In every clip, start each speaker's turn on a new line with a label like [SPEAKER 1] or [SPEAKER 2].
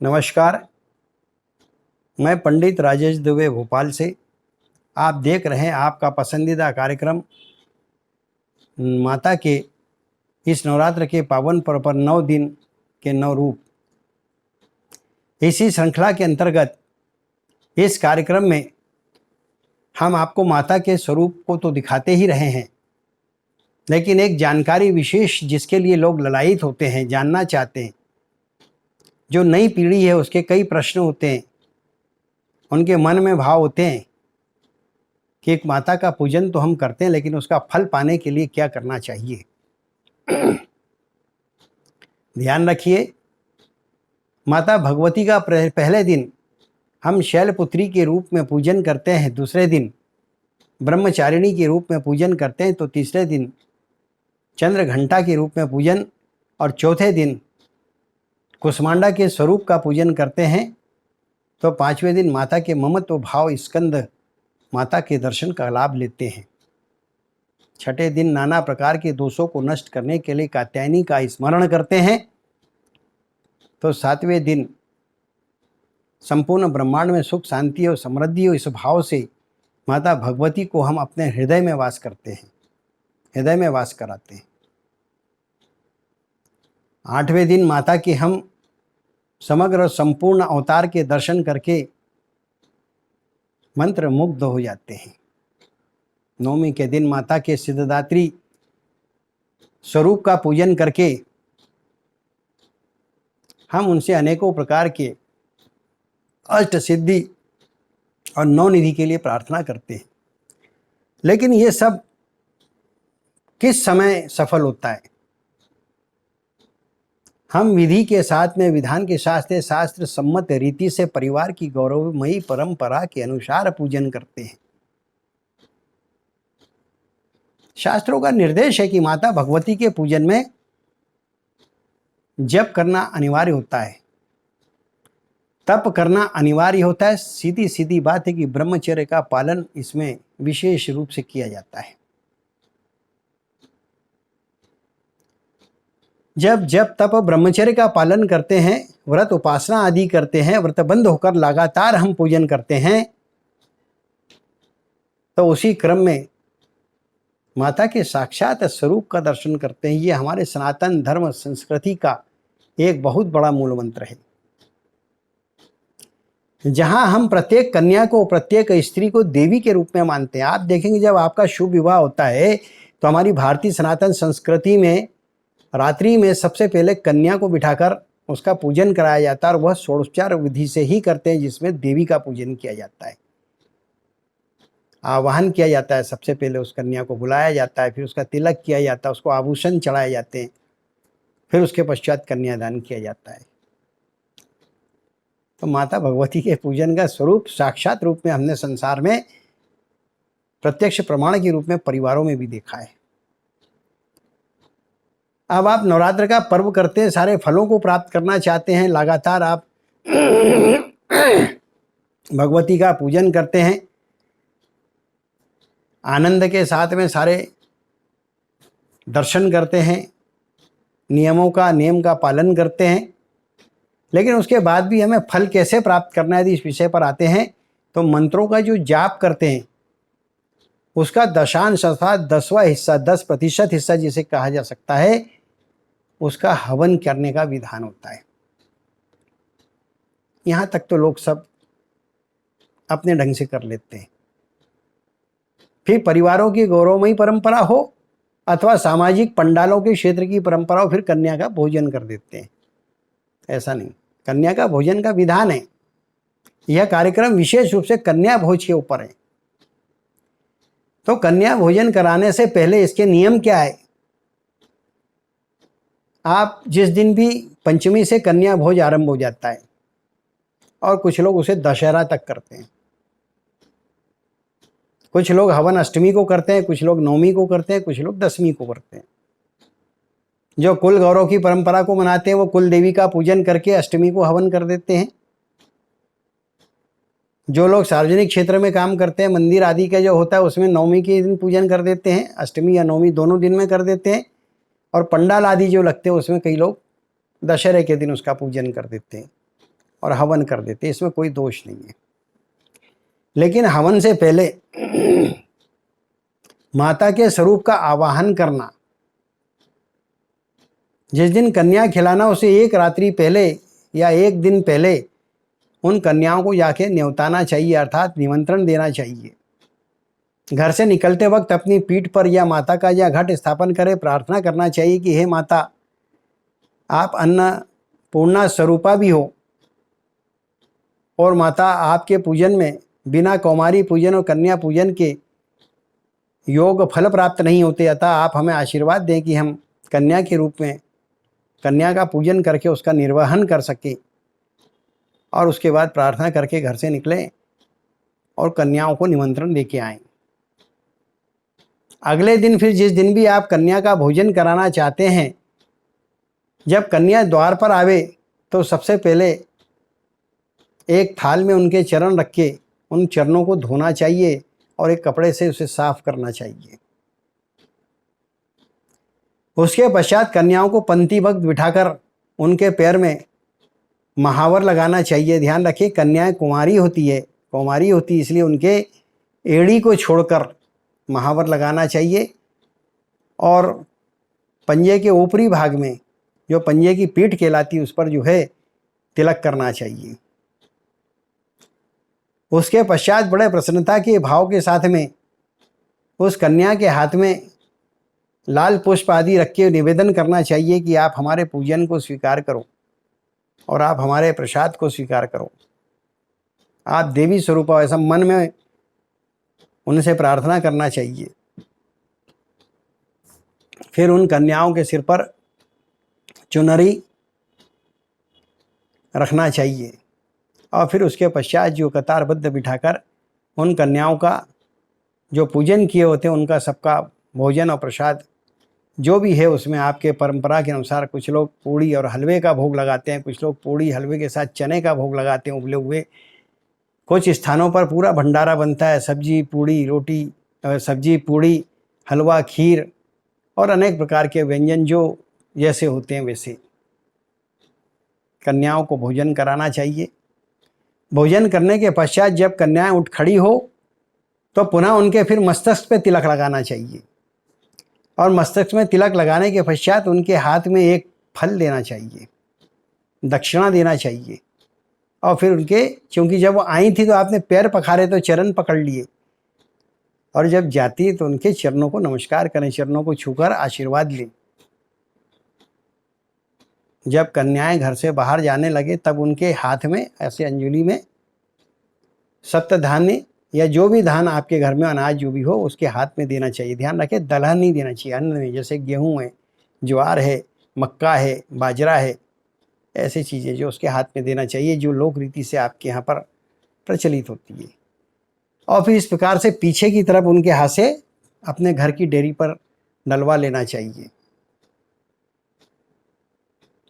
[SPEAKER 1] नमस्कार। मैं पंडित राजेश दुबे भोपाल से। आप देख रहे हैं आपका पसंदीदा कार्यक्रम माता के इस नवरात्र के पावन पर्व पर 9 दिन के 9 रूप। इसी श्रृंखला के अंतर्गत इस कार्यक्रम में हम आपको माता के स्वरूप को तो दिखाते ही रहे हैं, लेकिन एक जानकारी विशेष जिसके लिए लोग ललायित होते हैं, जानना चाहते हैं। जो नई पीढ़ी है उसके कई प्रश्न होते हैं, उनके मन में भाव होते हैं कि एक माता का पूजन तो हम करते हैं, लेकिन उसका फल पाने के लिए क्या करना चाहिए। ध्यान रखिए, माता भगवती का पहले दिन हम शैलपुत्री के रूप में पूजन करते हैं, दूसरे दिन ब्रह्मचारिणी के रूप में पूजन करते हैं, तो तीसरे दिन चंद्रघंटा के रूप में पूजन और चौथे दिन कुष्मांडा के स्वरूप का पूजन करते हैं, तो पांचवें दिन माता के ममत्व भाव स्कंद माता के दर्शन का लाभ लेते हैं। छठे दिन नाना प्रकार के दोषों को नष्ट करने के लिए कात्यायनी का स्मरण करते हैं, तो सातवें दिन संपूर्ण ब्रह्मांड में सुख शांति और समृद्धि हो इस भाव से माता भगवती को हम अपने हृदय में वास करते हैं, हृदय में वास कराते हैं। आठवें दिन माता के हम समग्र संपूर्ण अवतार के दर्शन करके मंत्र मुग्ध हो जाते हैं। नवमी के दिन माता के सिद्धदात्री स्वरूप का पूजन करके हम उनसे अनेकों प्रकार के अष्ट सिद्धि और नवनिधि के लिए प्रार्थना करते हैं। लेकिन ये सब किस समय सफल होता है? हम विधि के साथ में विधान के शास्त्र सम्मत रीति से परिवार की गौरवमयी परंपरा के अनुसार पूजन करते हैं। शास्त्रों का निर्देश है कि माता भगवती के पूजन में जप करना अनिवार्य होता है, तप करना अनिवार्य होता है। सीधी सीधी बात है कि ब्रह्मचर्य का पालन इसमें विशेष रूप से किया जाता है। जब जप तप ब्रह्मचर्य का पालन करते हैं, व्रत उपासना आदि करते हैं, व्रतबंध होकर लगातार हम पूजन करते हैं, तो उसी क्रम में माता के साक्षात स्वरूप का दर्शन करते हैं। ये हमारे सनातन धर्म संस्कृति का एक बहुत बड़ा मूल मंत्र है, जहां हम प्रत्येक कन्या को, प्रत्येक स्त्री को देवी के रूप में मानते हैं। आप देखेंगे जब आपका शुभ विवाह होता है तो हमारी भारतीय सनातन संस्कृति में रात्रि में सबसे पहले कन्या को बिठाकर उसका पूजन कराया जाता है, और वह षोडशोपचार विधि से ही करते हैं, जिसमें देवी का पूजन किया जाता है, आवाहन किया जाता है। सबसे पहले उस कन्या को बुलाया जाता है, फिर उसका तिलक किया जाता है, उसको आभूषण चढ़ाए जाते हैं, फिर उसके पश्चात कन्यादान किया जाता है। तो माता भगवती के पूजन का स्वरूप साक्षात रूप में हमने संसार में प्रत्यक्ष प्रमाण के रूप में परिवारों में भी देखा है। अब आप नवरात्र का पर्व करते हैं, सारे फलों को प्राप्त करना चाहते हैं, लगातार आप भगवती का पूजन करते हैं, आनंद के साथ में सारे दर्शन करते हैं, नियम का पालन करते हैं, लेकिन उसके बाद भी हमें फल कैसे प्राप्त करना है, यदि इस विषय पर आते हैं तो मंत्रों का जो जाप करते हैं उसका दशांश अर्थात 10वां हिस्सा, 10% हिस्सा जिसे कहा जा सकता है, उसका हवन करने का विधान होता है। यहाँ तक तो लोग सब अपने ढंग से कर लेते हैं। फिर परिवारों की गौरवमयी परंपरा हो अथवा सामाजिक पंडालों के क्षेत्र की परंपरा हो, फिर कन्या का भोजन कर देते हैं। ऐसा नहीं, कन्या का भोजन का विधान है। यह कार्यक्रम विशेष रूप से कन्या भोज के ऊपर है। तो कन्या भोजन कराने से पहले इसके नियम क्या है? आप जिस दिन भी पंचमी से कन्या भोज आरंभ हो जाता है, और कुछ लोग उसे दशहरा तक करते हैं, कुछ लोग हवन अष्टमी को करते हैं, कुछ लोग नवमी को करते हैं, कुछ लोग दशमी को करते हैं। जो कुल गौरव की परंपरा को मनाते हैं वो कुल देवी का पूजन करके अष्टमी को हवन कर देते हैं। जो लोग सार्वजनिक क्षेत्र में काम करते हैं, मंदिर आदि का जो होता है, उसमें नवमी के दिन पूजन कर देते हैं, अष्टमी या नवमी दोनों दिन में कर देते हैं। और पंडाल आदि जो लगते हैं उसमें कई लोग दशहरे के दिन उसका पूजन कर देते हैं। और हवन कर देते, इसमें कोई दोष नहीं है। लेकिन हवन से पहले माता के स्वरूप का आवाहन करना, जिस दिन कन्या खिलाना उसे एक रात्रि पहले या एक दिन पहले उन कन्याओं को जाके न्योताना चाहिए, अर्थात निमंत्रण देना चाहिए। घर से निकलते वक्त अपनी पीठ पर या माता का या घट स्थापन करे प्रार्थना करना चाहिए कि हे माता, आप अन्नपूर्णा स्वरूपा भी हो और माता आपके पूजन में बिना कौमारी पूजन और कन्या पूजन के योग फल प्राप्त नहीं होते, अतः आप हमें आशीर्वाद दें कि हम कन्या के रूप में कन्या का पूजन करके उसका निर्वहन कर सकें और उसके बाद प्रार्थना करके घर से निकलें और कन्याओं को निमंत्रण देके आएं। अगले दिन फिर जिस दिन भी आप कन्या का भोजन कराना चाहते हैं, जब कन्या द्वार पर आवे तो सबसे पहले एक थाल में उनके चरण रख के उन चरणों को धोना चाहिए और एक कपड़े से उसे साफ करना चाहिए। उसके पश्चात कन्याओं को पंक्तिबद्ध बिठाकर उनके पैर में महावर लगाना चाहिए। ध्यान रखिए, कन्याएं कुंवारी होती है इसलिए उनके एड़ी को छोड़कर महावर लगाना चाहिए और पंजे के ऊपरी भाग में जो पंजे की पीठ कहलाती है उस पर जो है तिलक करना चाहिए। उसके पश्चात बड़े प्रसन्नता के भाव के साथ में उस कन्या के हाथ में लाल पुष्प आदि रख के निवेदन करना चाहिए कि आप हमारे पूजन को स्वीकार करो और आप हमारे प्रसाद को स्वीकार करो, आप देवी स्वरूप हो, ऐसा मन में उनसे प्रार्थना करना चाहिए। फिर उन कन्याओं के सिर पर चुनरी रखना चाहिए और फिर उसके पश्चात जो कतारबद्ध बिठाकर उन कन्याओं का जो पूजन किए होते हैं उनका सबका भोजन और प्रसाद जो भी है उसमें आपके परंपरा के अनुसार कुछ लोग पूड़ी और हलवे का भोग लगाते हैं, कुछ लोग पूड़ी हलवे के साथ चने का भोग लगाते हैं उबले हुए। कुछ स्थानों पर पूरा भंडारा बनता है, सब्जी पूड़ी रोटी, सब्जी पूड़ी हलवा खीर और अनेक प्रकार के व्यंजन जो जैसे होते हैं वैसे कन्याओं को भोजन कराना चाहिए। भोजन करने के पश्चात जब कन्याएं उठ खड़ी हो तो पुनः उनके फिर मस्तक पे तिलक लगाना चाहिए और मस्तक में तिलक लगाने के पश्चात उनके हाथ में एक फल देना चाहिए, दक्षिणा देना चाहिए। और फिर उनके, क्योंकि जब वो आई थी तो आपने पैर पखारे तो चरण पकड़ लिए, और जब जाती तो उनके चरणों को नमस्कार करें, चरणों को छूकर आशीर्वाद लें। जब कन्याएं घर से बाहर जाने लगे तब उनके हाथ में ऐसे अंजलि में सप्तधान्य या जो भी धान आपके घर में अनाज जो भी हो उसके हाथ में देना चाहिए। ध्यान रखें, दलहन नहीं देना चाहिए अन्न में, जैसे गेहूं है, ज्वार है, मक्का है, बाजरा है, ऐसी चीज़ें जो उसके हाथ में देना चाहिए जो लोक रीति से आपके यहाँ पर प्रचलित होती है। और फिर इस प्रकार से पीछे की तरफ उनके हाथ से अपने घर की डेयरी पर डलवा लेना चाहिए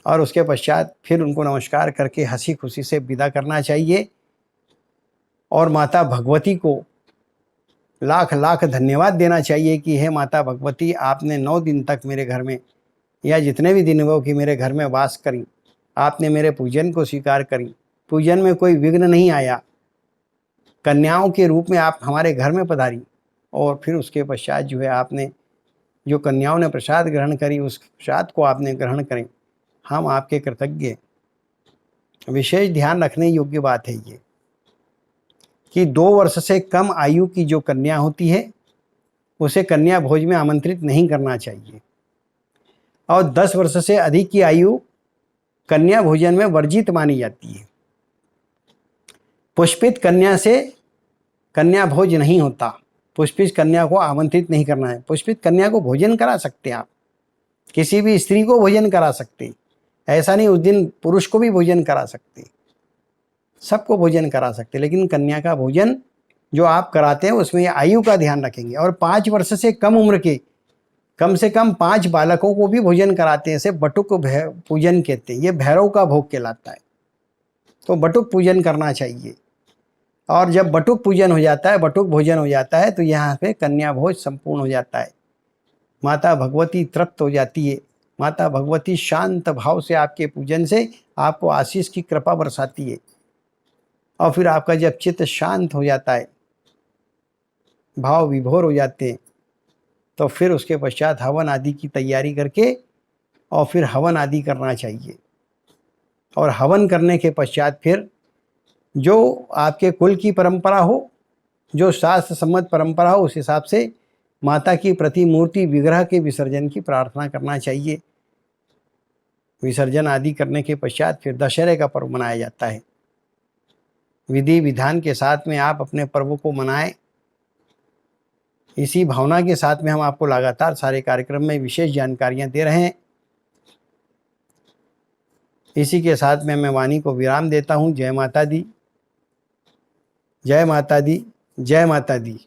[SPEAKER 1] और उसके पश्चात फिर उनको नमस्कार करके हंसी खुशी से विदा करना चाहिए और माता भगवती को लाख लाख धन्यवाद देना चाहिए कि हे माता भगवती, आपने 9 दिन तक मेरे घर में या जितने भी दिन वो कि मेरे घर में वास करी, आपने मेरे पूजन को स्वीकार करी, पूजन में कोई विघ्न नहीं आया, कन्याओं के रूप में आप हमारे घर में पधारी और फिर उसके पश्चात जो है आपने जो कन्याओं ने प्रसाद ग्रहण करी उस प्रसाद को आपने ग्रहण करें, हम आपके कृतज्ञ। विशेष ध्यान रखने योग्य बात है ये कि 2 वर्ष से कम आयु की जो कन्या होती है उसे कन्या भोज में आमंत्रित नहीं करना चाहिए और 10 वर्ष से अधिक की आयु कन्या भोजन में वर्जित मानी जाती है। पुष्पित कन्या से कन्या भोज नहीं होता, पुष्पित कन्या को आमंत्रित नहीं करना है। पुष्पित कन्या को भोजन करा सकते हैं आप, किसी भी स्त्री को भोजन करा सकते, ऐसा नहीं उस दिन पुरुष को भी भोजन करा सकते, सबको भोजन करा सकते, लेकिन कन्या का भोजन जो आप कराते हैं उसमें आयु का ध्यान रखेंगे। और 5 वर्ष से कम उम्र के कम से कम 5 बालकों को भी भोजन कराते हैं, इसे बटुक पूजन कहते हैं, ये भैरव का भोग कहलाता है, तो बटुक पूजन करना चाहिए। और जब बटुक पूजन हो जाता है, बटुक भोजन हो जाता है तो यहाँ पे कन्या भोज संपूर्ण हो जाता है, माता भगवती तृप्त हो जाती है, माता भगवती शांत भाव से आपके पूजन से आपको आशीष की कृपा बरसाती है। और फिर आपका जब चित्त शांत हो जाता है, भाव विभोर हो जाते हैं, तो फिर उसके पश्चात हवन आदि की तैयारी करके और फिर हवन आदि करना चाहिए। और हवन करने के पश्चात फिर जो आपके कुल की परंपरा हो, जो शास्त्र सम्मत परंपरा हो, उस हिसाब से माता की प्रतिमूर्ति विग्रह के विसर्जन की प्रार्थना करना चाहिए। विसर्जन आदि करने के पश्चात फिर दशहरे का पर्व मनाया जाता है। विधि विधान के साथ में आप अपने पर्व को मनाएं। इसी भावना के साथ में हम आपको लगातार सारे कार्यक्रम में विशेष जानकारियां दे रहे हैं। इसी के साथ में मैं वाणी को विराम देता हूं। जय माता दी, जय माता दी, जय माता दी।